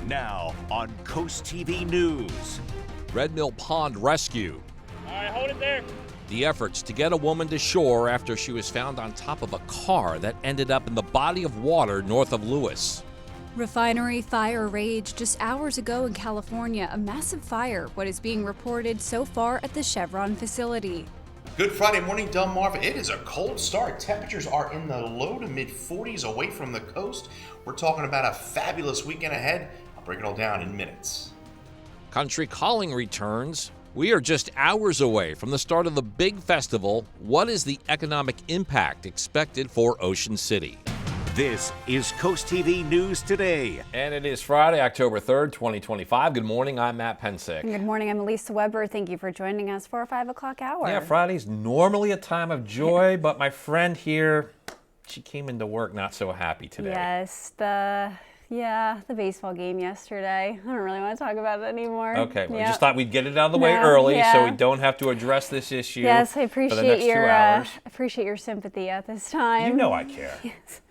Now on Coast TV News. Red Mill Pond rescue. All right, hold it there. The efforts to get a woman to shore after she was found on top of a car that ended up in the body of water north of Lewis. Refinery fire raged just hours ago in California. A massive fire, what is being reported so far at the Chevron facility. Good Friday morning, Delmarva. It is a cold start. Temperatures are in the low to mid 40s away from the coast. We're talking about a fabulous weekend ahead. I'll break it all down in minutes. Country Calling returns. We are just hours away from the start of the big festival. What is the economic impact expected for Ocean City? This is Coast TV News Today. And it is Friday, October 3rd, 2025. Good morning, I'm Matt Pensick. Good morning, I'm Elisa Weber. Thank you for joining us for our 5 o'clock hour. Yeah, Friday's normally a time of joy, but my friend here, she came into work not so happy today. Yes, the baseball game yesterday. I don't really want to talk about it anymore. Okay, well, I just thought we'd get it out of the way early so we don't have to address this issue. Yes, I for the next 2 hours. appreciate your sympathy at this time. You know I care. Yes.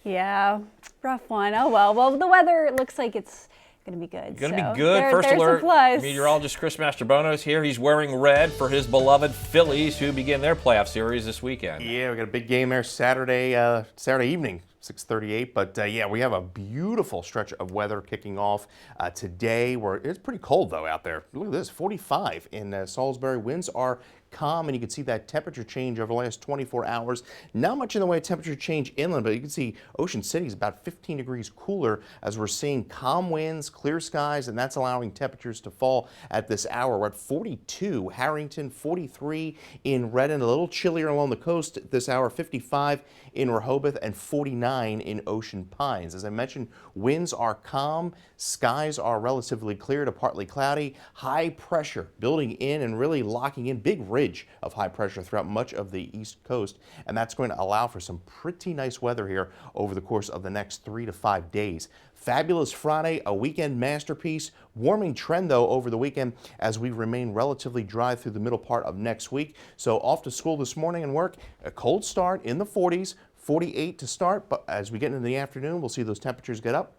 Yeah, rough one. Oh well. Well, the weather looks like it's going to be good. Going to be good. First alert, meteorologist Chris Mastrobono is here. He's wearing red for his beloved Phillies, who begin their playoff series this weekend. Yeah, we got a big game there Saturday evening. 6:38, but we have a beautiful stretch of weather kicking off today. It's pretty cold though out there. Look at this, 45 in Salisbury. Winds are calm, and you can see that temperature change over the last 24 hours. Not much in the way of temperature change inland, but you can see Ocean City is about 15 degrees cooler as we're seeing calm winds, clear skies, and that's allowing temperatures to fall at this hour. We're at 42, Harrington, 43 in Redden, a little chillier along the coast this hour, 55 in Rehoboth, and 49 in Ocean Pines. As I mentioned, winds are calm, skies are relatively clear to partly cloudy, high pressure building in and really locking in, big ridge of high pressure throughout much of the East Coast, and that's going to allow for some pretty nice weather here over the course of the next 3 to 5 days. Fabulous Friday, a weekend masterpiece. Warming trend though over the weekend as we remain relatively dry through the middle part of next week. So off to school this morning and work. A cold start in the 40s, 48 to start, but as we get into the afternoon, we'll see those temperatures get up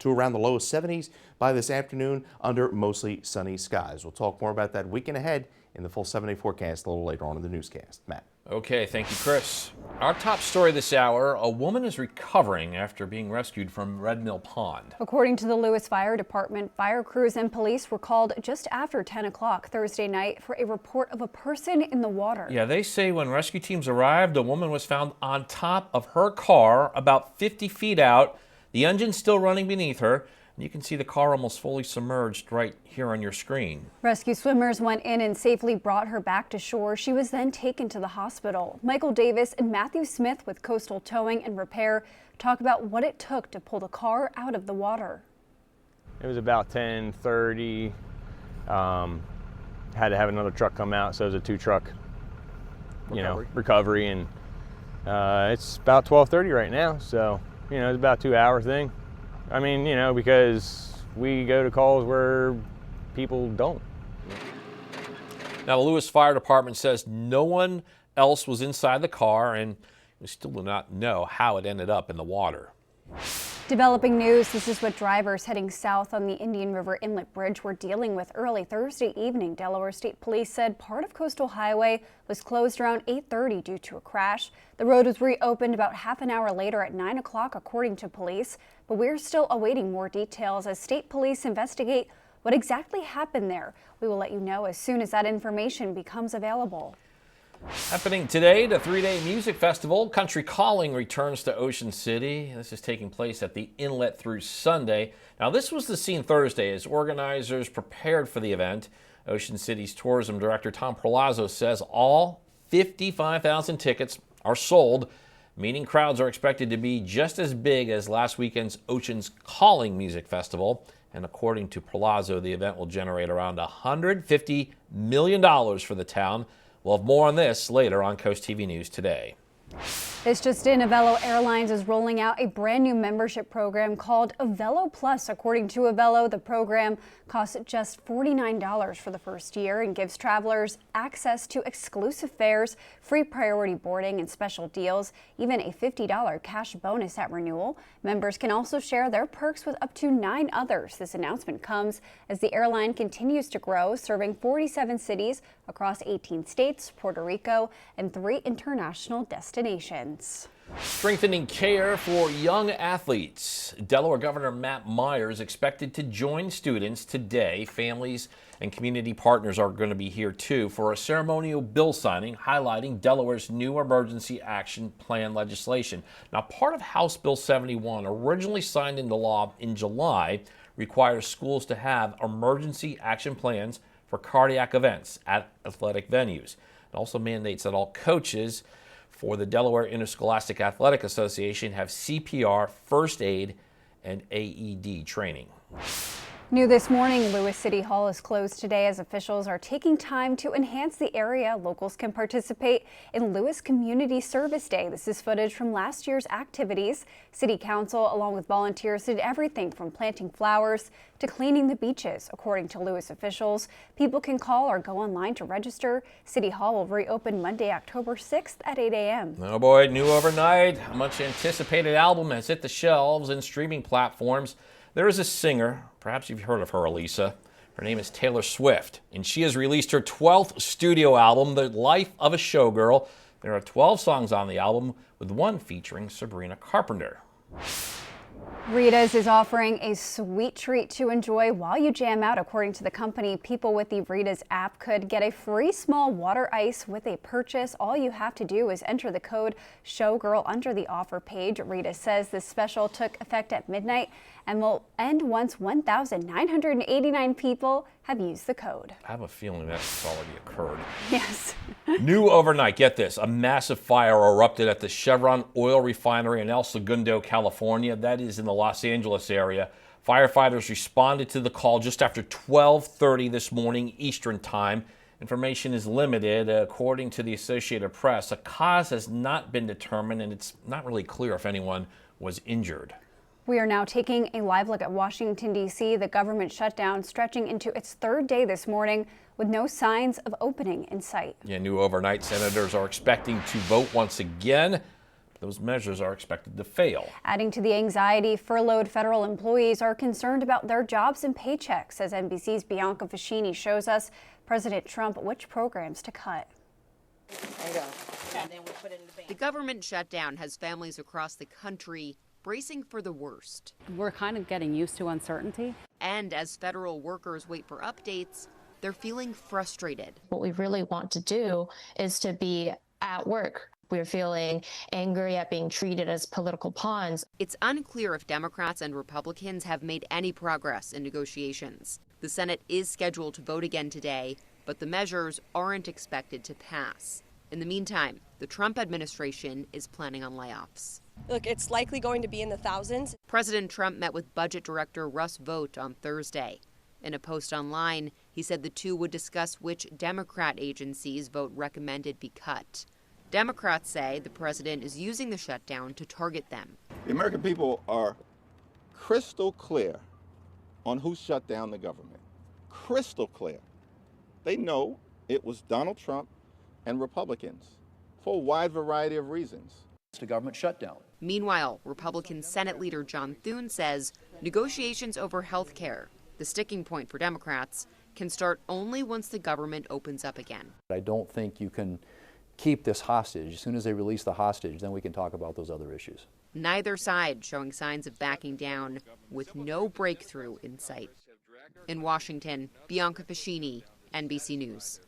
to around the low 70s by this afternoon under mostly sunny skies. We'll talk more about that weekend ahead in the full 7-day forecast a little later on in the newscast. Matt. Okay, thank you, Chris. Our top story this hour, a woman is recovering after being rescued from Red Mill Pond. According to the Lewis Fire Department, fire crews and police were called just after 10 o'clock Thursday night for a report of a person in the water. Yeah, they say when rescue teams arrived, a woman was found on top of her car about 50 feet out. The engine's still running beneath her. You can see the car almost fully submerged right here on your screen. Rescue swimmers went in and safely brought her back to shore. She was then taken to the hospital. Michael Davis and Matthew Smith with Coastal Towing and Repair talk about what it took to pull the car out of the water. It was about 10:30. Had to have another truck come out, so it was a 2-truck, recovery, and it's about 12:30 right now. So it's about a 2-hour thing. I mean, because we go to calls where people don't. Now, the Lewis Fire Department says no one else was inside the car, and we still do not know how it ended up in the water. Developing news, this is what drivers heading south on the Indian River Inlet Bridge were dealing with early Thursday evening. Delaware State Police said part of Coastal Highway was closed around 8:30 due to a crash. The road was reopened about half an hour later at 9 o'clock, according to police. But we're still awaiting more details as state police investigate what exactly happened there. We will let you know as soon as that information becomes available. Happening today, the 3-day music festival, Country Calling, returns to Ocean City. This is taking place at the Inlet through Sunday. Now, this was the scene Thursday as organizers prepared for the event. Ocean City's tourism director Tom Perlazzo says all 55,000 tickets are sold, meaning crowds are expected to be just as big as last weekend's Ocean's Calling Music Festival. And according to Perlazzo, the event will generate around $150 million for the town. We'll have more on this later on Coast TV News Today. This just in, Avelo Airlines is rolling out a brand new membership program called Avelo Plus. According to Avelo, the program costs just $49 for the first year and gives travelers access to exclusive fares, free priority boarding, and special deals, even a $50 cash bonus at renewal. Members can also share their perks with up to 9 others. This announcement comes as the airline continues to grow, serving 47 cities across 18 states, Puerto Rico, and 3 international destinations. Strengthening care for young athletes. Delaware Governor Matt Myers expected to join students today. Families and community partners are going to be here too for a ceremonial bill signing highlighting Delaware's new emergency action plan legislation. Now, part of House Bill 71, originally signed into law in July, requires schools to have emergency action plans for cardiac events at athletic venues. It also mandates that all coaches for the Delaware Interscholastic Athletic Association have CPR, first aid, and AED training. New this morning, Lewis City Hall is closed today as officials are taking time to enhance the area. Locals can participate in Lewis Community Service Day. This is footage from last year's activities. City Council, along with volunteers, did everything from planting flowers to cleaning the beaches. According to Lewis officials, people can call or go online to register. City Hall will reopen Monday, October 6th at 8 a.m. Oh boy, new overnight. A much anticipated album has hit the shelves and streaming platforms. There is a singer, perhaps you've heard of her, Elisa. Her name is Taylor Swift, and she has released her 12th studio album, The Life of a Showgirl. There are 12 songs on the album, with one featuring Sabrina Carpenter. Rita's is offering a sweet treat to enjoy while you jam out. According to the company, people with the Rita's app could get a free small water ice with a purchase. All you have to do is enter the code Showgirl under the offer page. Rita says this special took effect at midnight and will end once 1,989 people have used the code. I have a feeling that's already occurred. Yes. New overnight, get this, a massive fire erupted at the Chevron oil refinery in El Segundo, California. That is in the Los Angeles area. Firefighters responded to the call just after 12:30 this morning Eastern time. Information is limited. According to the Associated Press, a cause has not been determined, and it's not really clear if anyone was injured. We are now taking a live look at Washington, D.C. The government shutdown stretching into its 3rd day this morning with no signs of opening in sight. Yeah, new overnight, senators are expecting to vote once again. Those measures are expected to fail. Adding to the anxiety, furloughed federal employees are concerned about their jobs and paychecks. As NBC's Bianca Fascini shows us, President Trump which programs to cut. There you go. And then we put it in the bank. The government shutdown has families across the country bracing for the worst. We're kind of getting used to uncertainty. And as federal workers wait for updates, they're feeling frustrated. What we really want to do is to be at work. We're feeling angry at being treated as political pawns. It's unclear if Democrats and Republicans have made any progress in negotiations. The Senate is scheduled to vote again today, but the measures aren't expected to pass. In the meantime, the Trump administration is planning on layoffs. Look, it's likely going to be in the thousands. President Trump met with Budget Director Russ Vought on Thursday. In a post online, he said the two would discuss which Democrat agencies Vought recommended be cut. Democrats say the president is using the shutdown to target them. The American people are crystal clear on who shut down the government. Crystal clear. They know it was Donald Trump and Republicans for a wide variety of reasons. It's a government shutdown. Meanwhile, Republican Senate Leader John Thune says negotiations over health care, the sticking point for Democrats, can start only once the government opens up again. I don't think you can keep this hostage. As soon as they release the hostage, then we can talk about those other issues. Neither side showing signs of backing down, with no breakthrough in sight. In Washington, Bianca Fascini, NBC News.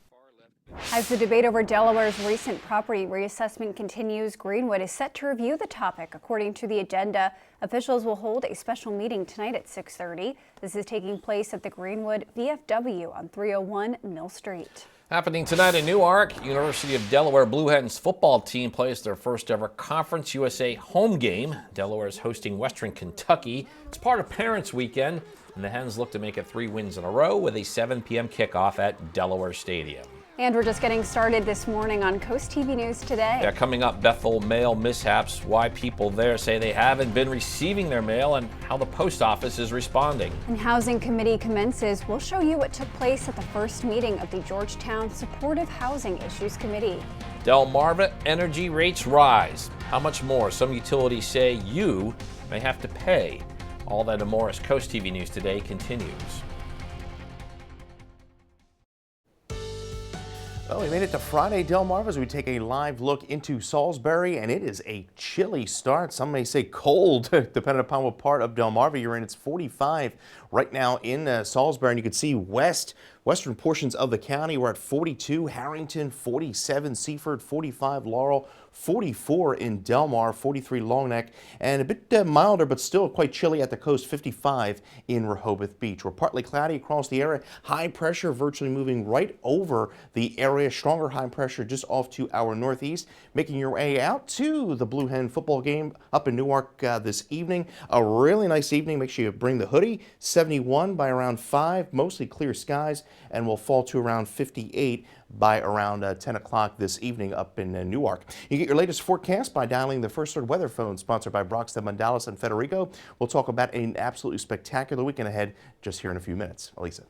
As the debate over Delaware's recent property reassessment continues, Greenwood is set to review the topic. According to the agenda, officials will hold a special meeting tonight at 6:30. This is taking place at the Greenwood VFW on 301 Mill Street. Happening tonight in Newark, University of Delaware Blue Hens football team plays their first ever Conference USA home game. Delaware is hosting Western Kentucky. It's part of Parents Weekend, and the Hens look to make it 3 wins in a row with a 7 p.m. kickoff at Delaware Stadium. And we're just getting started this morning on Coast TV News Today. Yeah, coming up, Bethel mail mishaps, why people there say they haven't been receiving their mail, and how the post office is responding. And Housing Committee commences. We'll show you what took place at the first meeting of the Georgetown Supportive Housing Issues Committee. Delmarva energy rates rise. How much more? Some utilities say you may have to pay. All that and more as Coast TV News Today continues. Well, we made it to Friday, Delmarva, as we take a live look into Salisbury, and it is a chilly start. Some may say cold, depending upon what part of Delmarva you're in. It's 45 right now in Salisbury, and you can see western portions of the county. We're at 42, Harrington 47, Seaford 45, Laurel 44 in Delmar, 43 Longneck, and a bit milder but still quite chilly at the coast, 55 in Rehoboth Beach. We're partly cloudy across the area. High pressure virtually moving right over the area. Stronger high pressure just off to our northeast. Making your way out to the Blue Hen football game up in Newark this evening. A really nice evening. Make sure you bring the hoodie. 71 by around 5, mostly clear skies, and will fall to around 58 by around 10 o'clock this evening up in Newark. You get your latest forecast by dialing the First Alert Weather Phone, sponsored by Brockstead, Mandalis, and Federico. We'll talk about an absolutely spectacular weekend ahead just here in a few minutes. Elisa.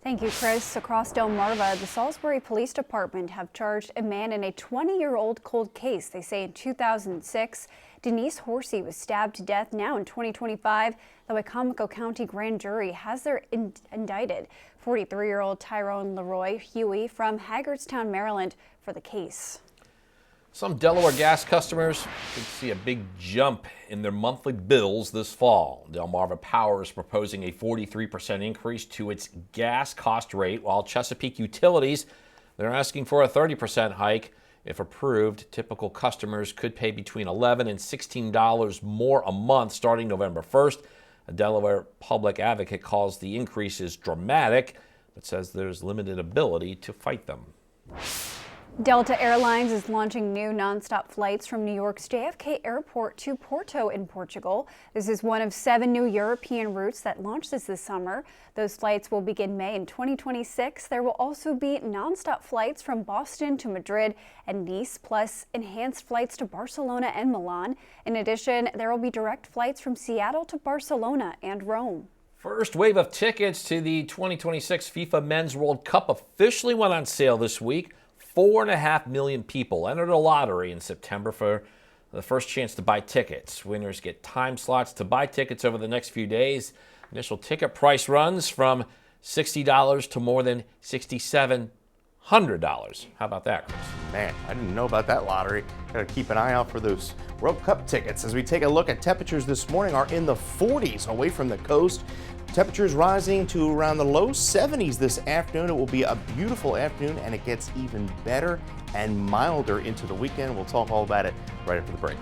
Thank you, Chris. Across Delmarva, the Salisbury Police Department have charged a man in a 20-year-old cold case. They say in 2006, Denise Horsey was stabbed to death. Now in 2025, the Wicomico County Grand Jury has their indicted 43-year-old Tyrone Leroy Huey from Hagerstown, Maryland, for the case. Some Delaware gas customers could see a big jump in their monthly bills this fall. Delmarva Power is proposing a 43% increase to its gas cost rate, while Chesapeake Utilities, they're asking for a 30% hike. If approved, typical customers could pay between $11 and $16 more a month starting November 1st. A Delaware public advocate calls the increases dramatic, but says there's limited ability to fight them. Delta Airlines is launching new nonstop flights from New York's JFK Airport to Porto in Portugal. This is one of 7 new European routes that launched this summer. Those flights will begin May in 2026. There will also be nonstop flights from Boston to Madrid and Nice, plus enhanced flights to Barcelona and Milan. In addition, there will be direct flights from Seattle to Barcelona and Rome. First wave of tickets to the 2026 FIFA Men's World Cup officially went on sale this week. 4.5 million people entered a lottery in September for the first chance to buy tickets. Winners get time slots to buy tickets over the next few days. Initial ticket price runs from $60 to more than $6,700. How about that, Chris? Man, I didn't know about that lottery. Gotta keep an eye out for those World Cup tickets. As we take a look at temperatures this morning, are in the 40s away from the coast. Temperatures rising to around the low 70s this afternoon. It will be a beautiful afternoon, and it gets even better and milder into the weekend. We'll talk all about it right after the break.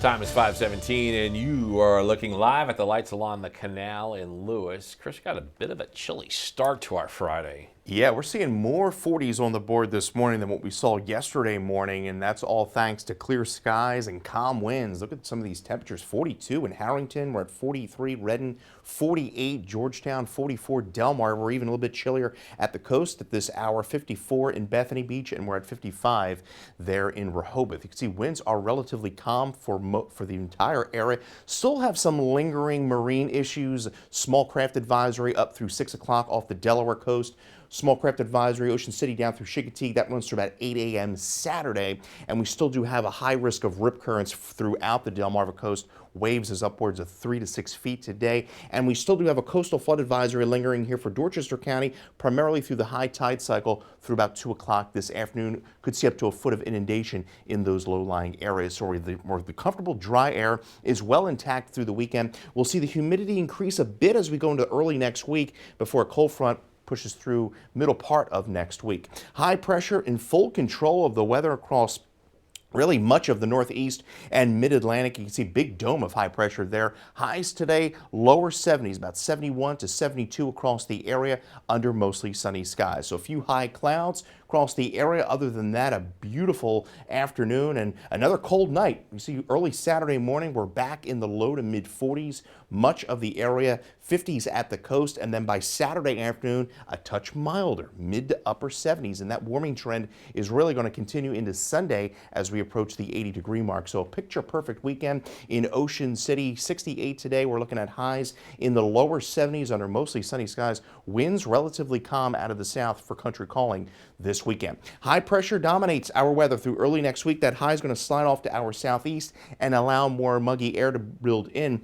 Time is 5:17, and you are looking live at the lights along the canal in Lewis. Chris, got a bit of a chilly start to our Friday. Yeah, we're seeing more 40s on the board this morning than what we saw yesterday morning, and that's all thanks to clear skies and calm winds. Look at some of these temperatures. 42 in Harrington, we're at 43, Redden 48, Georgetown 44, Delmar, we're even a little bit chillier at the coast at this hour, 54 in Bethany Beach, and we're at 55 there in Rehoboth. You can see winds are relatively calm for the entire area. Still have some lingering marine issues. Small craft advisory up through 6 o'clock off the Delaware coast. Small craft advisory, Ocean City down through Chincoteague. That runs through about 8 a.m. Saturday. And we still do have a high risk of rip currents throughout the Delmarva coast. Waves is upwards of 3 to 6 feet today. And we still do have a coastal flood advisory lingering here for Dorchester County, primarily through the high tide cycle through about 2 o'clock this afternoon. Could see up to a foot of inundation in those low-lying areas. So the comfortable dry air is well intact through the weekend. We'll see the humidity increase a bit as we go into early next week before a cold front pushes through middle part of next week. High pressure in full control of the weather across really much of the northeast and mid-Atlantic. You can see a big dome of high pressure there. Highs today, lower 70s, about 71 to 72 across the area under mostly sunny skies. So a few high clouds, across the area. Other than that, a beautiful afternoon and another cold night. You see early Saturday morning, we're back in the low to mid 40s, much of the area, 50s at the coast, and then by Saturday afternoon, a touch milder, mid to upper 70s, and that warming trend is really going to continue into Sunday as we approach the 80-degree mark. So a picture-perfect weekend in Ocean City. 68 today. We're looking at highs in the lower 70s under mostly sunny skies. Winds relatively calm out of the south for country calling this weekend. High pressure dominates our weather through early next week. That high is going to slide off to our southeast and allow more muggy air to build in.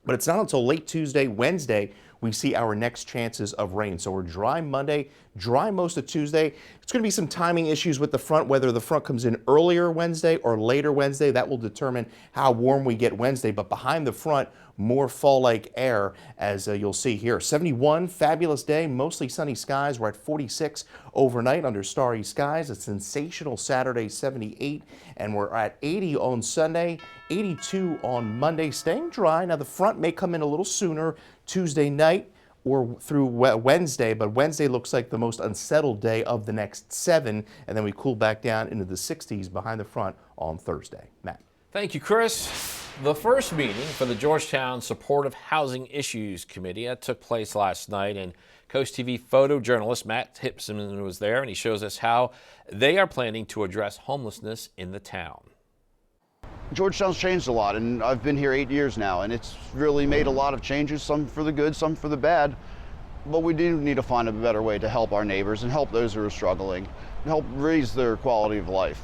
But it's not until late Tuesday, Wednesday, we see our next chances of rain. So we're dry Monday, dry most of Tuesday. It's going to be some timing issues with the front, whether the front comes in earlier Wednesday or later Wednesday. That will determine how warm we get Wednesday. But behind the front, more fall-like air, as you'll see here. 71, fabulous day, mostly sunny skies. We're at 46 overnight under starry skies. A sensational Saturday, 78, and we're at 80 on Sunday, 82 on Monday. Staying dry. Now the front may come in a little sooner Tuesday night or through Wednesday, but Wednesday looks like the most unsettled day of the next 7, and then we cool back down into the 60s behind the front on Thursday. Matt. Thank you, Chris. The first meeting for the Georgetown Supportive Housing Issues Committee took place last night, and CoastTV photojournalist Matt Hipson was there, and he shows us how they are planning to address homelessness in the town. Georgetown's changed a lot, and I've been here 8 years now, and it's really made a lot of changes, some for the good, some for the bad. But we do need to find a better way to help our neighbors and help those who are struggling, and help raise their quality of life.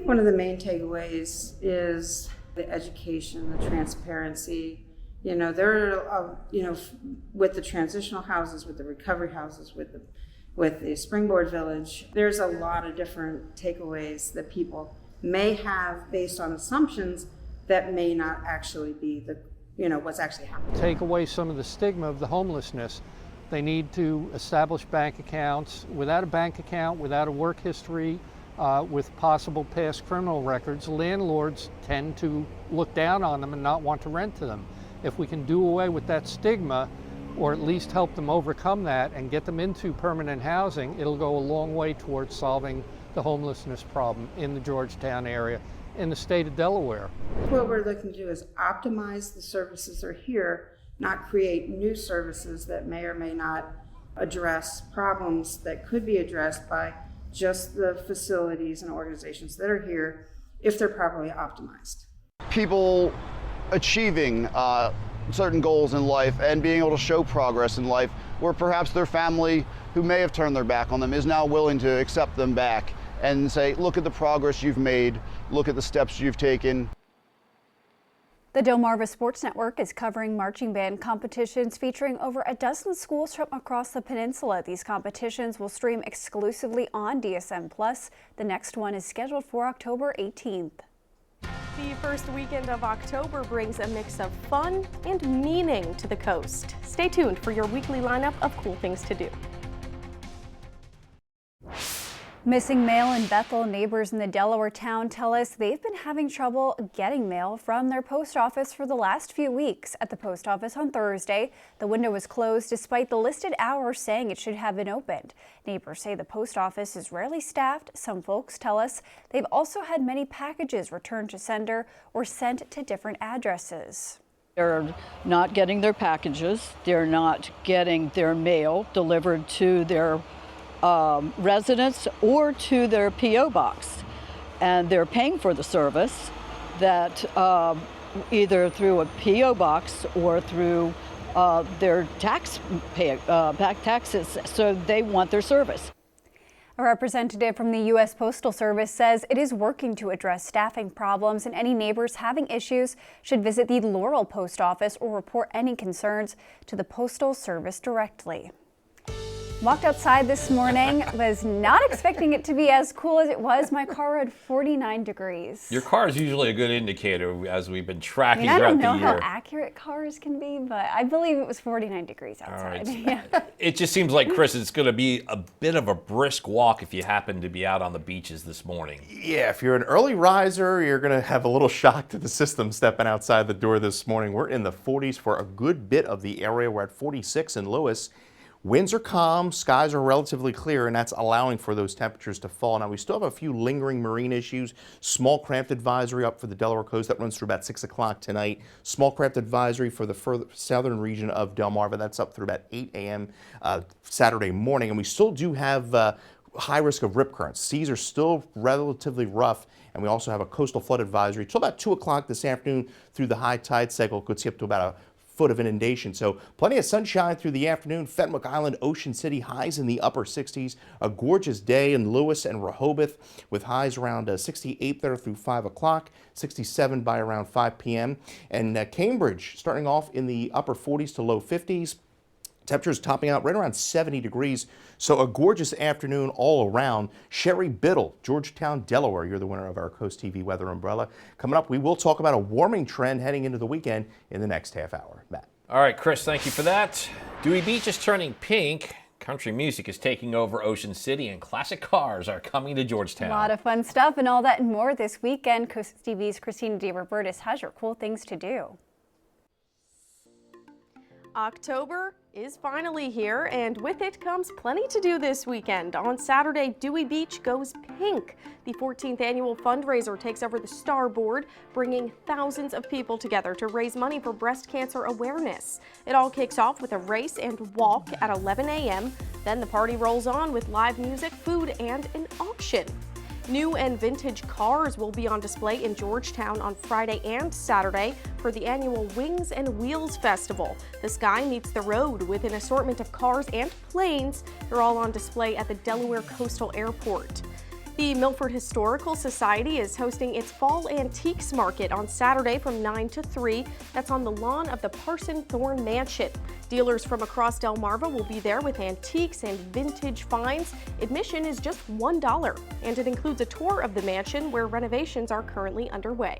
One of the main takeaways is the education, the transparency. You know, there are, with the transitional houses, with the recovery houses, with the Springboard Village, there's a lot of different takeaways that people may have based on assumptions that may not actually be what's actually happening. Take away some of the stigma of the homelessness. They need to establish bank accounts. Without a bank account, without a work history, with possible past criminal records, landlords tend to look down on them and not want to rent to them. If we can do away with that stigma, or at least help them overcome that and get them into permanent housing, it'll go a long way towards solving the homelessness problem in the Georgetown area, in the state of Delaware. What we're looking to do is optimize the services that are here, not create new services that may or may not address problems that could be addressed by just the facilities and organizations that are here if they're properly optimized. People achieving certain goals in life and being able to show progress in life, where perhaps their family who may have turned their back on them is now willing to accept them back and say, look at the progress you've made, look at the steps you've taken. The Delmarva Sports Network is covering marching band competitions featuring over a dozen schools from across the peninsula. These competitions will stream exclusively on DSM+. The next one is scheduled for October 18th. The first weekend of October brings a mix of fun and meaning to the coast. Stay tuned for your weekly lineup of cool things to do. Missing mail in Bethel. Neighbors in the Delaware town tell us they've been having trouble getting mail from their post office for the last few weeks. At the post office on Thursday, the window was closed despite the listed hours saying it should have been opened. Neighbors say the post office is rarely staffed. Some folks tell us they've also had many packages returned to sender or sent to different addresses. They're not getting their packages. They're not getting their mail delivered to their residents or to their P.O. box, and they're paying for the service that either through a P.O. box or through their taxes, so they want their service. A representative from the U.S. Postal Service says it is working to address staffing problems, and any neighbors having issues should visit the Laurel Post Office or report any concerns to the Postal Service directly. Walked outside this morning, was not expecting it to be as cool as it was. My car had 49 degrees. Your car is usually a good indicator as we've been tracking I throughout don't the know year. how accurate cars can be, but I believe it was 49 degrees outside. All right. Yeah. It just seems like, Chris, it's going to be a bit of a brisk walk if you happen to be out on the beaches this morning. Yeah, if you're an early riser, you're going to have a little shock to the system stepping outside the door this morning. We're in the 40s for a good bit of the area. We're at 46 in Lewis. Winds are calm, skies are relatively clear, and that's allowing for those temperatures to fall. Now, we still have a few lingering marine issues. Small craft advisory up for the Delaware coast that runs through about 6 o'clock tonight. Small craft advisory for the further southern region of Delmarva. That's up through about 8 a.m. Saturday morning. And we still do have high risk of rip currents. Seas are still relatively rough, and we also have a coastal flood advisory till about 2 o'clock this afternoon through the high tide cycle. Could see up to about a foot of inundation. So plenty of sunshine through the afternoon. Fenwick Island, Ocean City, highs in the upper 60s. A gorgeous day in Lewis and Rehoboth with highs around 68 there through 5 o'clock, 67 by around 5 p.m. And Cambridge starting off in the upper 40s to low 50s. Temperatures topping out right around 70 degrees. So a gorgeous afternoon all around. Sherry Biddle, Georgetown, Delaware. You're the winner of our Coast TV weather umbrella. Coming up, we will talk about a warming trend heading into the weekend in the next half hour. Matt. All right, Chris, thank you for that. Dewey Beach is turning pink. Country music is taking over Ocean City, and classic cars are coming to Georgetown. A lot of fun stuff and all that and more this weekend. Coast TV's Christina DeRobertis has your cool things to do. October is finally here, and with it comes plenty to do this weekend. On Saturday, Dewey Beach goes pink. The 14th annual fundraiser takes over the Starboard, bringing thousands of people together to raise money for breast cancer awareness. It all kicks off with a race and walk at 11 a.m. Then the party rolls on with live music, food, and an auction. New and vintage cars will be on display in Georgetown on Friday and Saturday for the annual Wings and Wheels Festival. The sky meets the road with an assortment of cars and planes. They're all on display at the Delaware Coastal Airport. The Milford Historical Society is hosting its Fall Antiques Market on Saturday from 9 to 3. That's on the lawn of the Parson Thorne Mansion. Dealers from across Delmarva will be there with antiques and vintage finds. Admission is just $1, and it includes a tour of the mansion where renovations are currently underway.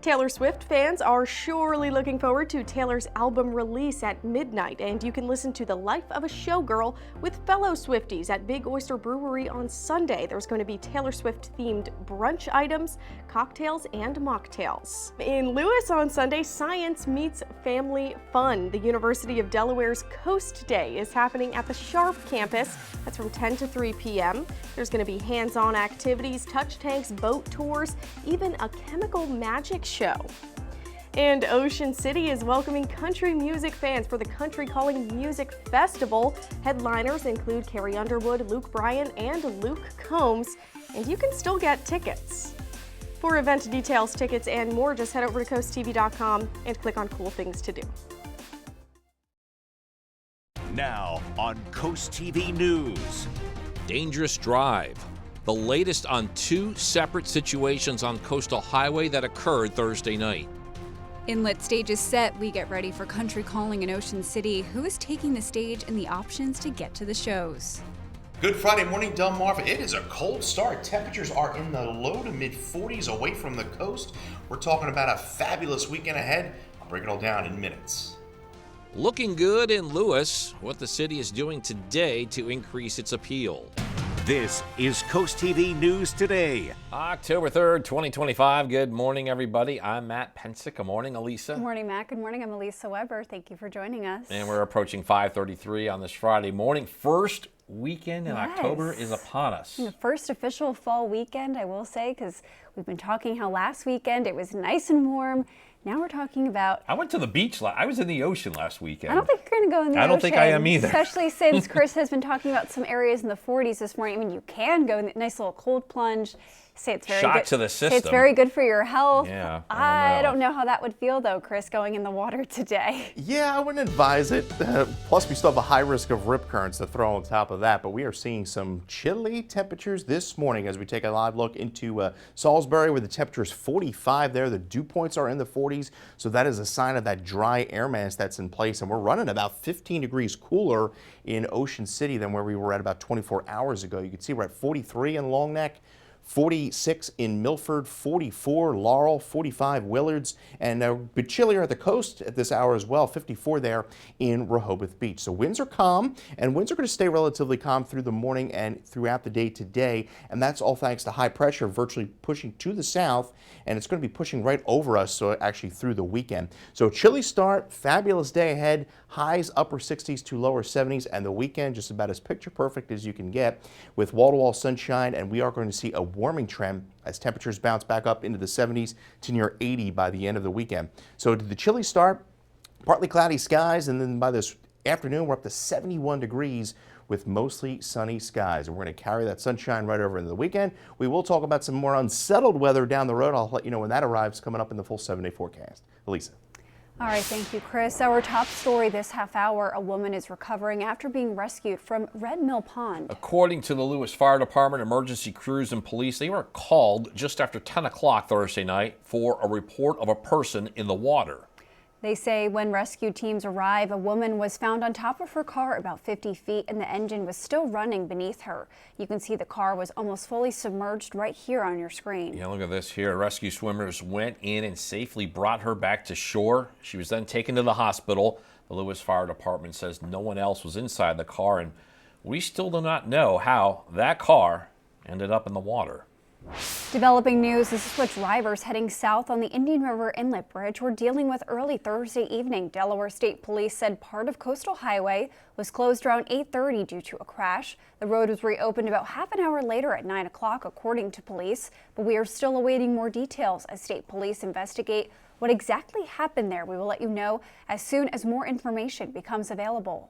Taylor Swift fans are surely looking forward to Taylor's album release at midnight, and you can listen to The Life of a Showgirl with fellow Swifties at Big Oyster Brewery on Sunday. There's going to be Taylor Swift-themed brunch items, cocktails, and mocktails. In Lewis on Sunday, science meets family fun. The University of Delaware's Coast Day is happening at the Sharp campus. That's from 10 to 3 p.m. There's going to be hands-on activities, touch tanks, boat tours, even a chemical magic show. And Ocean City is welcoming country music fans for the Country Calling Music Festival. Headliners include Carrie Underwood, Luke Bryan, and Luke Combs, and you can still get tickets. For event details, tickets, and more, just head over to CoastTV.com and click on Cool Things to Do. Now on Coast TV News. Dangerous drive. The latest on two separate situations on Coastal Highway that occurred Thursday night. Inlet stage is set. We get ready for Country Calling in Ocean City. Who is taking the stage and the options to get to the shows? Good Friday morning, Delmarva. It is a cold start. Temperatures are in the low to mid 40s away from the coast. We're talking about a fabulous weekend ahead. I'll break it all down in minutes. Looking good in Lewis, what the city is doing today to increase its appeal. This is Coast TV News Today. October 3rd, 2025. Good morning, everybody. I'm Matt Pensick. Good morning, Elisa. Good morning, Matt. Good morning. I'm Elisa Weber. Thank you for joining us. And we're approaching 5:33 on this Friday morning. First weekend in October is upon us. The first official fall weekend, I will say, because we've been talking how last weekend it was nice and warm. Now we're talking about... I went to the beach. I was in the ocean last weekend. I don't think you're going to go in the ocean. I don't think I am either. Especially since Chris has been talking about some areas in the 40s this morning. I mean, you can go in the nice little cold plunge. Say it's very Shot good. to the system. Say it's very good for your health. Yeah, I don't know how that would feel, though, Chris, going in the water today. Yeah, I wouldn't advise it. Plus, we still have a high risk of rip currents to throw on top of that. But we are seeing some chilly temperatures this morning as we take a live look into Salisbury, where the temperature is 45 there. The dew points are in the 40s. So that is a sign of that dry air mass that's in place. And we're running about 15 degrees cooler in Ocean City than where we were at about 24 hours ago. You can see we're at 43 in Long Neck, 46 in Milford, 44 Laurel, 45 Willards, and a bit chillier at the coast at this hour as well, 54 there in Rehoboth Beach. So winds are calm, and winds are going to stay relatively calm through the morning and throughout the day today, and that's all thanks to high pressure virtually pushing to the south, and it's going to be pushing right over us, so actually through the weekend. So chilly start, fabulous day ahead, highs upper 60s to lower 70s, and the weekend just about as picture perfect as you can get with wall-to-wall sunshine, and we are going to see a warming trend as temperatures bounce back up into the 70s to near 80 by the end of the weekend. So to the chilly start, partly cloudy skies, and then by this afternoon we're up to 71 degrees with mostly sunny skies. And we're going to carry that sunshine right over into the weekend. We will talk about some more unsettled weather down the road. I'll let you know when that arrives, coming up in the full 7-day forecast. Elisa. All right, thank you, Chris. Our top story this half hour, a woman is recovering after being rescued from Red Mill Pond. According to the Lewis Fire Department, emergency crews and police, they were called just after 10 o'clock Thursday night for a report of a person in the water. They say when rescue teams arrive, a woman was found on top of her car about 50 feet and the engine was still running beneath her. You can see the car was almost fully submerged right here on your screen. Yeah, look at this here. Rescue swimmers went in and safely brought her back to shore. She was then taken to the hospital. The Lewis Fire Department says no one else was inside the car, and we still do not know how that car ended up in the water. Developing news, this is what drivers heading south on the Indian River Inlet Bridge were dealing with early Thursday evening. Delaware State Police said part of Coastal Highway was closed around 8:30 due to a crash. The road was reopened about half an hour later at 9 o'clock, according to police, but we are still awaiting more details as state police investigate what exactly happened there. We will let you know as soon as more information becomes available.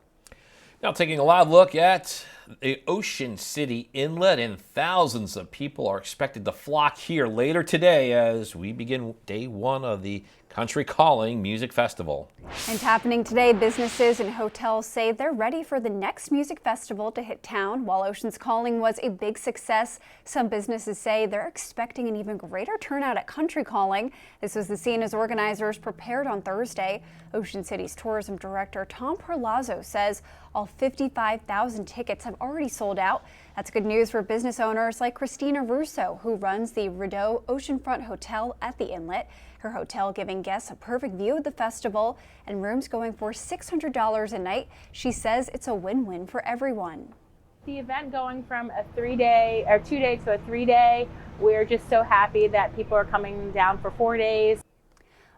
Now taking a live look at the Ocean City Inlet, and thousands of people are expected to flock here later today as we begin day one of the Country Calling Music Festival. And happening today, businesses and hotels say they're ready for the next music festival to hit town. While Ocean's Calling was a big success, some businesses say they're expecting an even greater turnout at Country Calling. This was the scene as organizers prepared on Thursday. Ocean City's tourism director Tom Perlazzo says all 55,000 tickets have already sold out. That's good news for business owners like Christina Russo, who runs the Rideau Oceanfront Hotel at the Inlet. Her hotel giving guests a perfect view of the festival and rooms going for $600 a night. She says it's a win-win for everyone. The event going from a 2-day to a 3-day, we're just so happy that people are coming down for 4 days.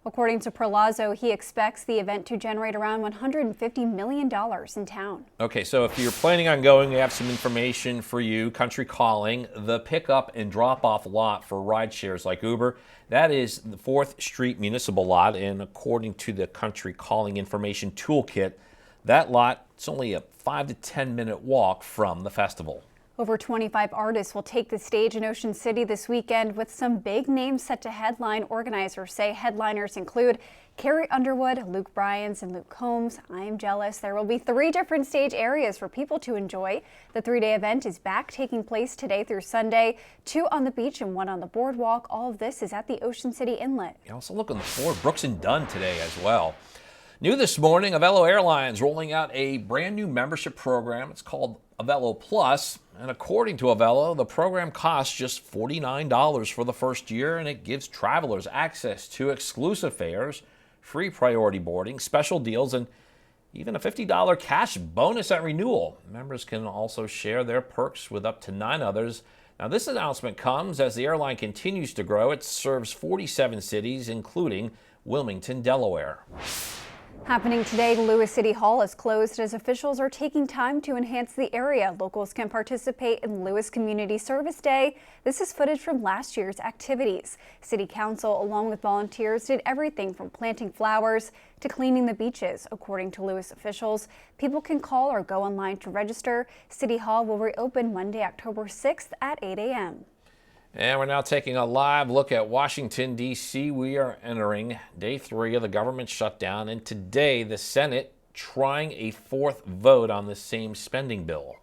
According to Perlazzo, he expects the event to generate around $150 million in town. Okay, so if you're planning on going, we have some information for you. Country Calling, the pickup and drop-off lot for ride shares like Uber, that is the 4th Street Municipal Lot, and according to the Country Calling Information Toolkit, that lot, it's only a 5 to 10 minute walk from the festival. Over 25 artists will take the stage in Ocean City this weekend with some big names set to headline. Organizers say headliners include Carrie Underwood, Luke Bryan's, and Luke Combs. I am jealous. There will be 3 different stage areas for people to enjoy. The 3-day event is back, taking place today through Sunday. 2 on the beach and 1 on the boardwalk. All of this is at the Ocean City Inlet. You also look on the floor, Brooks and Dunn today as well. New this morning, Avelo Airlines rolling out a brand new membership program. It's called Avelo Plus, and according to Avelo, the program costs just $49 for the first year, and it gives travelers access to exclusive fares, free priority boarding, special deals, and even a $50 cash bonus at renewal. Members can also share their perks with up to 9 others. Now, this announcement comes as the airline continues to grow. It serves 47 cities, including Wilmington, Delaware. Happening today, Lewis City Hall is closed as officials are taking time to enhance the area. Locals can participate in Lewis Community Service Day. This is footage from last year's activities. City Council, along with volunteers, did everything from planting flowers to cleaning the beaches. According to Lewis officials, people can call or go online to register. City Hall will reopen Monday, October 6th at 8 a.m. And we're now taking a live look at Washington, D.C. We are entering day 3 of the government shutdown, and today the Senate trying a 4th vote on the same spending bill.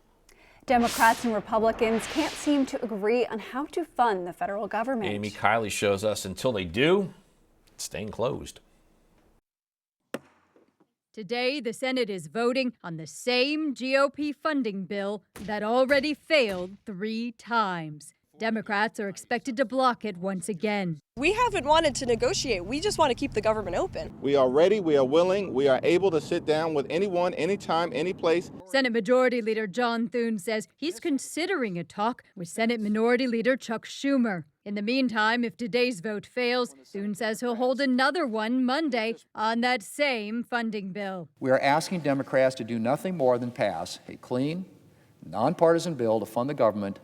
Democrats and Republicans can't seem to agree on how to fund the federal government. Amy Kiley shows us until they do, it's staying closed. Today, the Senate is voting on the same GOP funding bill that already failed 3 times. Democrats are expected to block it once again. We haven't wanted to negotiate. We just want to keep the government open. We are ready, we are willing, we are able to sit down with anyone, anytime, any place. Senate Majority Leader John Thune says he's considering a talk with Senate Minority Leader Chuck Schumer. In the meantime, if today's vote fails, Thune says he'll hold another one Monday on that same funding bill. We are asking Democrats to do nothing more than pass a clean, nonpartisan bill to fund the government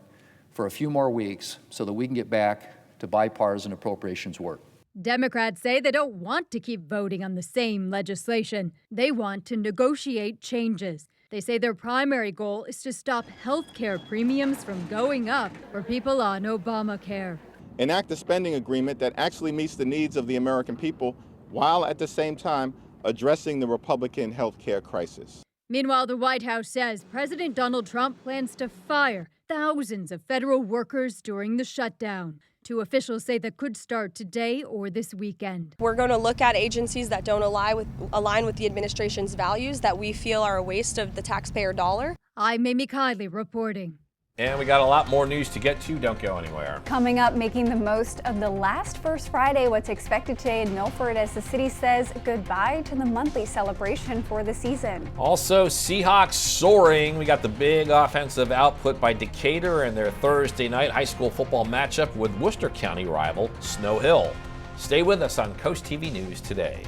for a few more weeks so that we can get back to bipartisan appropriations work. Democrats say they don't want to keep voting on the same legislation. They want to negotiate changes. They say their primary goal is to stop health care premiums from going up for people on Obamacare. Enact a spending agreement that actually meets the needs of the American people while at the same time addressing the Republican health care crisis. Meanwhile, the White House says President Donald Trump plans to fire thousands of federal workers during the shutdown. Two officials say that could start today or this weekend. We're going to look at agencies that don't align with the administration's values that we feel are a waste of the taxpayer dollar. I'm Amy Kiley reporting. And we got a lot more news to get to. Don't go anywhere. Coming up, making the most of the last First Friday, what's expected today in Milford as the city says goodbye to the monthly celebration for the season. Also, Seahawks soaring. We got the big offensive output by Decatur and their Thursday night high school football matchup with Worcester County rival Snow Hill. Stay with us on Coast TV News today.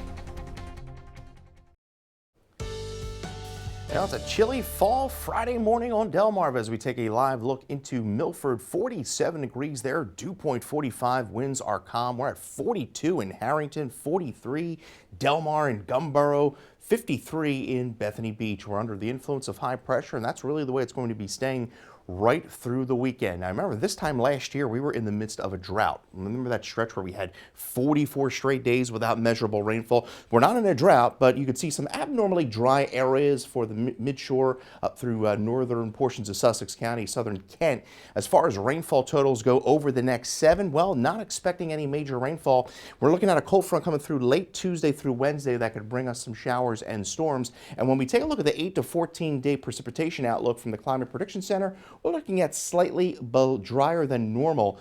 Now it's a chilly fall Friday morning on Delmarva as we take a live look into Milford. 47 degrees there, dew point 45, winds are calm. We're at 42 in Harrington, 43 Delmar and Gumboro, 53 in Bethany Beach. We're under the influence of high pressure, and that's really the way it's going to be staying right through the weekend. Now remember, this time last year we were in the midst of a drought. Remember that stretch where we had 44 straight days without measurable rainfall? We're not in a drought, but you could see some abnormally dry areas for the midshore up through northern portions of Sussex County, southern Kent. As far as rainfall totals go over the next 7, well, not expecting any major rainfall. We're looking at a cold front coming through late Tuesday through Wednesday that could bring us some showers and storms. And when we take a look at the 8 to 14 day precipitation outlook from the Climate Prediction Center, we're looking at slightly drier than normal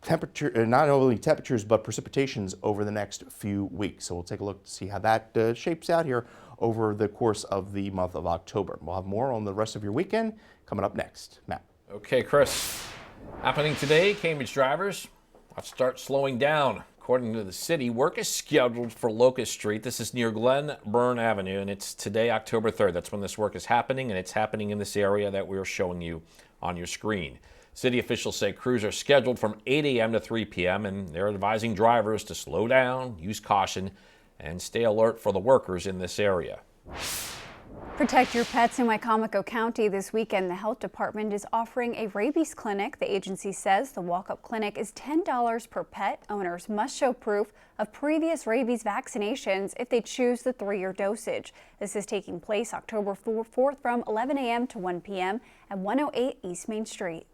temperature, not only temperatures, but precipitations over the next few weeks. So we'll take a look to see how that shapes out here over the course of the month of October. We'll have more on the rest of your weekend coming up next. Matt. Okay, Chris. Happening today, Cambridge drivers, let's start slowing down. According to the city, work is scheduled for Locust Street. This is near Glen Burn Avenue, and it's today, October 3rd. That's when this work is happening, and it's happening in this area that we're showing you on your screen. City officials say crews are scheduled from 8 a.m. to 3 p.m., and they're advising drivers to slow down, use caution, and stay alert for the workers in this area. Protect your pets in Wicomico County this weekend. The health department is offering a rabies clinic. The agency says the walk-up clinic is $10 per pet. Owners must show proof of previous rabies vaccinations if they choose the 3-year dosage. This is taking place October 4th from 11 a.m. to 1 p.m. at 108 East Main Street.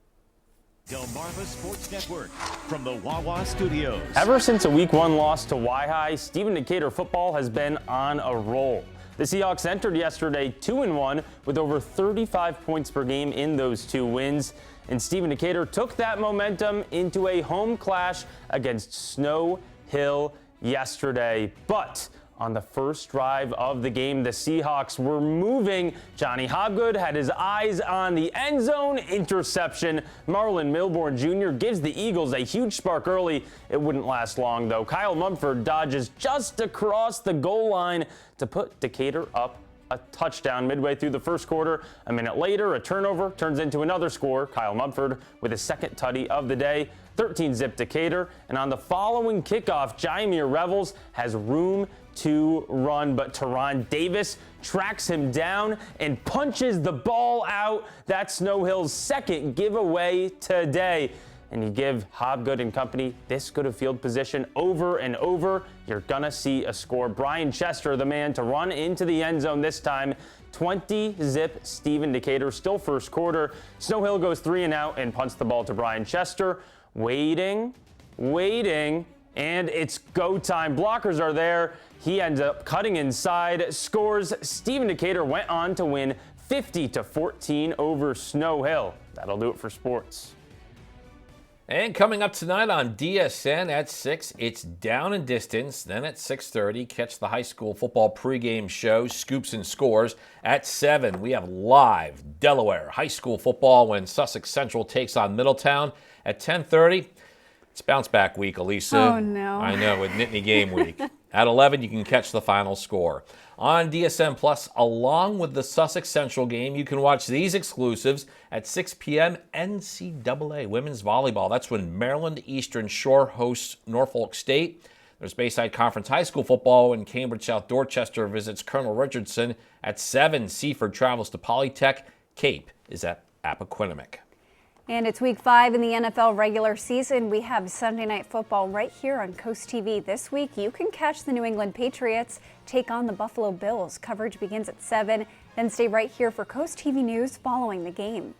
Delmarva Sports Network from the Wawa Studios. Ever since a Week 1 loss to Y-High, Stephen Decatur football has been on a roll. The Seahawks entered yesterday 2-1 with over 35 points per game in those 2 wins. And Stephen Decatur took that momentum into a home clash against Snow Hill yesterday. But on the first drive of the game, the Seahawks were moving. Johnny Hobgood had his eyes on the end zone interception. Marlon Milborn Jr. gives the Eagles a huge spark early. It wouldn't last long, though. Kyle Mumford dodges just across the goal line to put Decatur up a touchdown midway through the first quarter. A minute later, a turnover turns into another score. Kyle Mumford with his second tutty of the day. 13-zip Decatur. And on the following kickoff, Jaimir Revels has room to run, but Teron Davis tracks him down and punches the ball out. That's Snow Hill's second giveaway today. And you give Hobgood and company this good of field position over and over, you're gonna see a score. Brian Chester, the man to run into the end zone this time. 20-zip Stephen Decatur, still first quarter. Snow Hill goes 3 and out and punts the ball to Brian Chester. Waiting, and it's go time. Blockers are there. He ends up cutting inside, scores. Stephen Decatur went on to win 50-14 over Snow Hill. That'll do it for sports. And coming up tonight on DSN at 6, it's Down and Distance. Then at 6:30, catch the high school football pregame show, Scoops and Scores. At 7, we have live Delaware high school football when Sussex Central takes on Middletown. At 10:30, it's bounce back week, Elisa. Oh, no. I know, with Nittany Game Week. At 11, you can catch the final score. On DSN Plus, along with the Sussex Central game, you can watch these exclusives at 6 p.m. NCAA Women's Volleyball. That's when Maryland Eastern Shore hosts Norfolk State. There's Bayside Conference High School football when Cambridge South Dorchester visits Colonel Richardson. At 7, Seaford travels to Polytech. Cape is at Appoquinimink. And it's week 5 in the NFL regular season. We have Sunday Night Football right here on Coast TV. This week, you can catch the New England Patriots take on the Buffalo Bills. Coverage begins at 7. Then stay right here for Coast TV News following the game.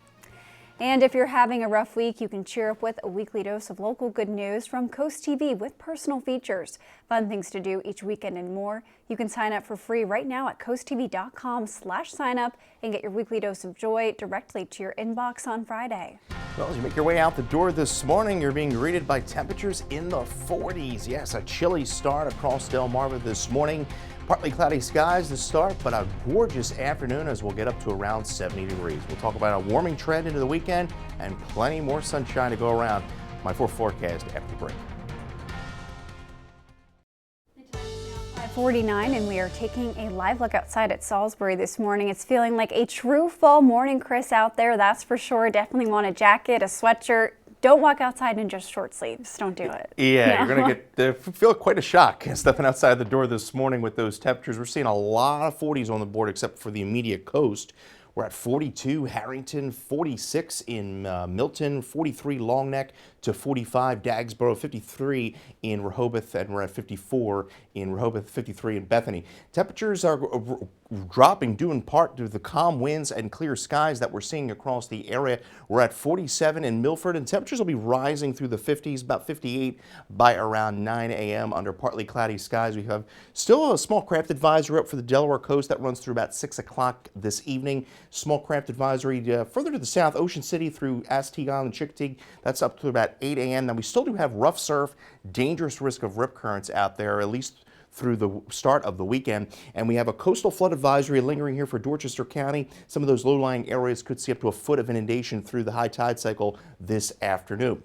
And if you're having a rough week, you can cheer up with a weekly dose of local good news from Coast TV with personal features, fun things to do each weekend and more. You can sign up for free right now at coasttv.com/signup and get your weekly dose of joy directly to your inbox on Friday. Well, as you make your way out the door this morning, you're being greeted by temperatures in the 40s. Yes, a chilly start across Delmarva this morning. Partly cloudy skies to start, but a gorgeous afternoon as we'll get up to around 70 degrees. We'll talk about a warming trend into the weekend and plenty more sunshine to go around. My 4 forecast after the break. 5:49, and we are taking a live look outside at Salisbury this morning. It's feeling like a true fall morning, Chris, out there, that's for sure. Definitely want a jacket, a sweatshirt. Don't walk outside in just short sleeves. Don't do it. Yeah, no. You're going to feel quite a shock stepping outside the door this morning with those temperatures. We're seeing a lot of 40s on the board except for the immediate coast. We're at 42 Harrington, 46 in Milton, 43 Longneck to 45 Dagsboro, 53 in Rehoboth, and we're at 54 in Rehoboth, 53 in Bethany. Temperatures are dropping due in part to the calm winds and clear skies that we're seeing across the area. We're at 47 in Milford, and temperatures will be rising through the 50s, about 58 by around 9 a.m. under partly cloudy skies. We have still a small craft advisory up for the Delaware coast that runs through about 6 o'clock this evening. Small craft advisory further to the south, Ocean City through Askegon and Chickadees. That's up to about 8 a.m. Now we still do have rough surf, dangerous risk of rip currents out there, at least through the start of the weekend. And we have a coastal flood advisory lingering here for Dorchester County. Some of those low-lying areas could see up to a foot of inundation through the high tide cycle this afternoon.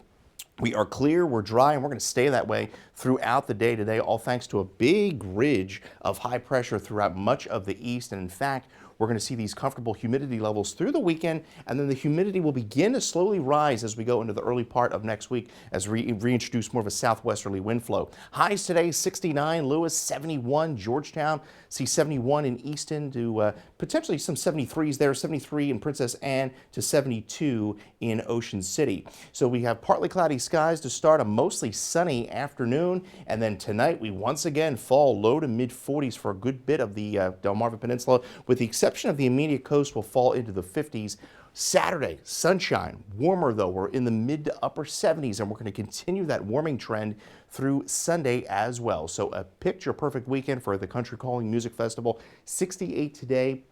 We are clear, we're dry, and we're going to stay that way throughout the day today, all thanks to a big ridge of high pressure throughout much of the east. And in fact, we're going to see these comfortable humidity levels through the weekend, and then the humidity will begin to slowly rise as we go into the early part of next week as we reintroduce more of a southwesterly wind flow. Highs today, 69, Lewis, 71, Georgetown, see 71 in Easton to potentially some 73s there, 73 in Princess Anne to 72 in Ocean City. So we have partly cloudy skies to start a mostly sunny afternoon, and then tonight we once again fall low to mid 40s for a good bit of the Delmarva Peninsula, with the exception of the immediate coast will fall into the 50s. Saturday, sunshine, warmer though. We're in the mid to upper 70s, and we're going to continue that warming trend through Sunday as well. So a picture perfect weekend for the Country Calling Music Festival. 68 today.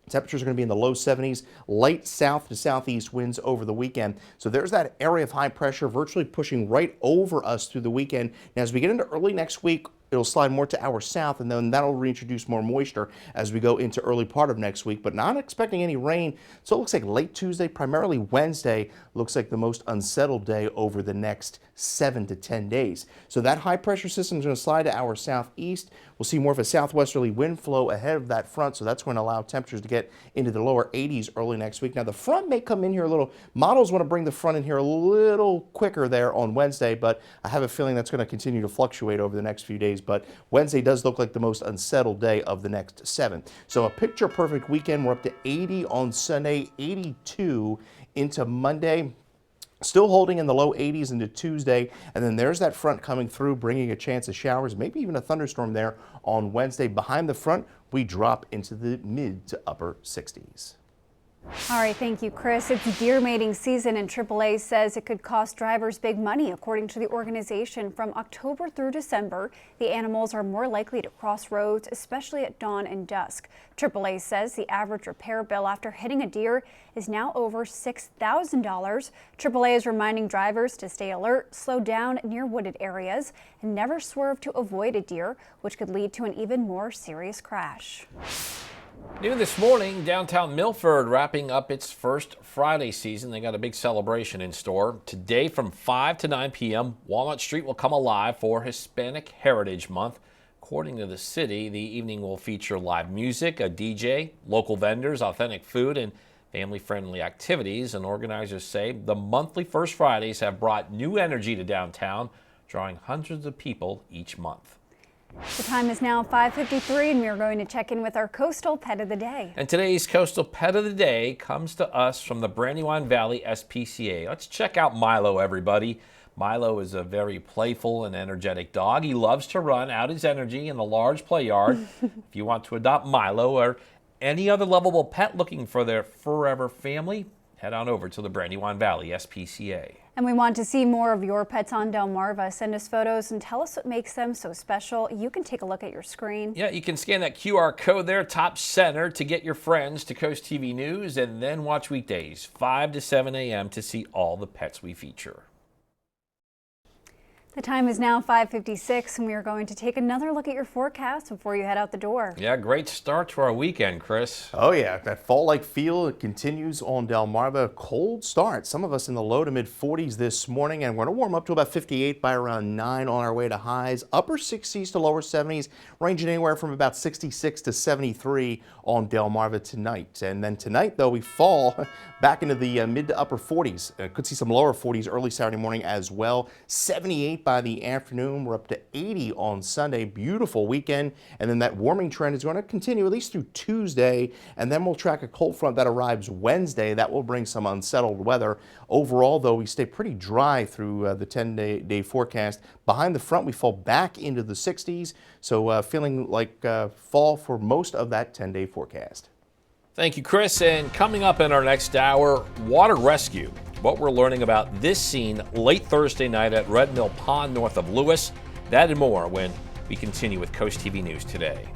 Temperatures are going to be in the low 70s, light south to southeast winds over the weekend. So there's that area of high pressure virtually pushing right over us through the weekend. Now, as we get into early next week, it'll slide more to our south, and then that'll reintroduce more moisture as we go into early part of next week, but not expecting any rain. So it looks like late Tuesday, primarily Wednesday, looks like the most unsettled day over the next 7 to 10 days. So that high pressure system is going to slide to our southeast. We'll see more of a southwesterly wind flow ahead of that front, so that's going to allow temperatures to get into the lower 80s early next week. Now the front may come in here a little, models want to bring the front in here a little quicker there on Wednesday, but I have a feeling that's going to continue to fluctuate over the next few days. But Wednesday does look like the most unsettled day of the next 7. So a picture perfect weekend. We're up to 80 on Sunday, 82 into Monday. Still holding in the low 80s into Tuesday, and then there's that front coming through, bringing a chance of showers, maybe even a thunderstorm there on Wednesday. Behind the front, we drop into the mid to upper 60s. All right, thank you, Chris. It's deer mating season, and AAA says it could cost drivers big money. According to the organization, from October through December, the animals are more likely to cross roads, especially at dawn and dusk. AAA says the average repair bill after hitting a deer is now over $6,000. AAA is reminding drivers to stay alert, slow down near wooded areas, and never swerve to avoid a deer, which could lead to an even more serious crash. New this morning, downtown Milford wrapping up its first Friday season. They got a big celebration in store. Today from 5 to 9 p.m., Walnut Street will come alive for Hispanic Heritage Month. According to the city, the evening will feature live music, a DJ, local vendors, authentic food, and family-friendly activities. And organizers say the monthly First Fridays have brought new energy to downtown, drawing hundreds of people each month. The time is now 5:53, and we are going to check in with our Coastal Pet of the Day. And today's Coastal Pet of the Day comes to us from the Brandywine Valley SPCA. Let's check out Milo, everybody. Milo is a very playful and energetic dog. He loves to run out his energy in the large play yard. If you want to adopt Milo or any other lovable pet looking for their forever family, head on over to the Brandywine Valley SPCA. And we want to see more of your pets on Delmarva. Send us photos and tell us what makes them so special. You can take a look at your screen. Yeah, you can scan that QR code there, top center, to get your friends to Coast TV News, and then watch weekdays 5 to 7 a.m. to see all the pets we feature. The time is now 5:56, and we are going to take another look at your forecast before you head out the door. Yeah, great start to our weekend, Chris. Oh yeah, that fall-like feel continues on Delmarva. Cold start. Some of us in the low to mid 40s this morning, and we're going to warm up to about 58 by around 9 on our way to highs. Upper 60s to lower 70s, ranging anywhere from about 66 to 73 on Delmarva tonight. And then tonight, though, we fall back into the mid to upper 40s. Could see some lower 40s early Saturday morning as well. 78 by the afternoon. We're up to 80 on Sunday. Beautiful weekend. And then that warming trend is going to continue at least through Tuesday. And then we'll track a cold front that arrives Wednesday. That will bring some unsettled weather. Overall, though, we stay pretty dry through the 10-day forecast. Behind the front, we fall back into the 60s. So feeling like fall for most of that 10-day forecast. Thank you, Chris. And coming up in our next hour, water rescue. What we're learning about this scene late Thursday night at Red Mill Pond north of Lewis. That and more when we continue with Coast TV News today.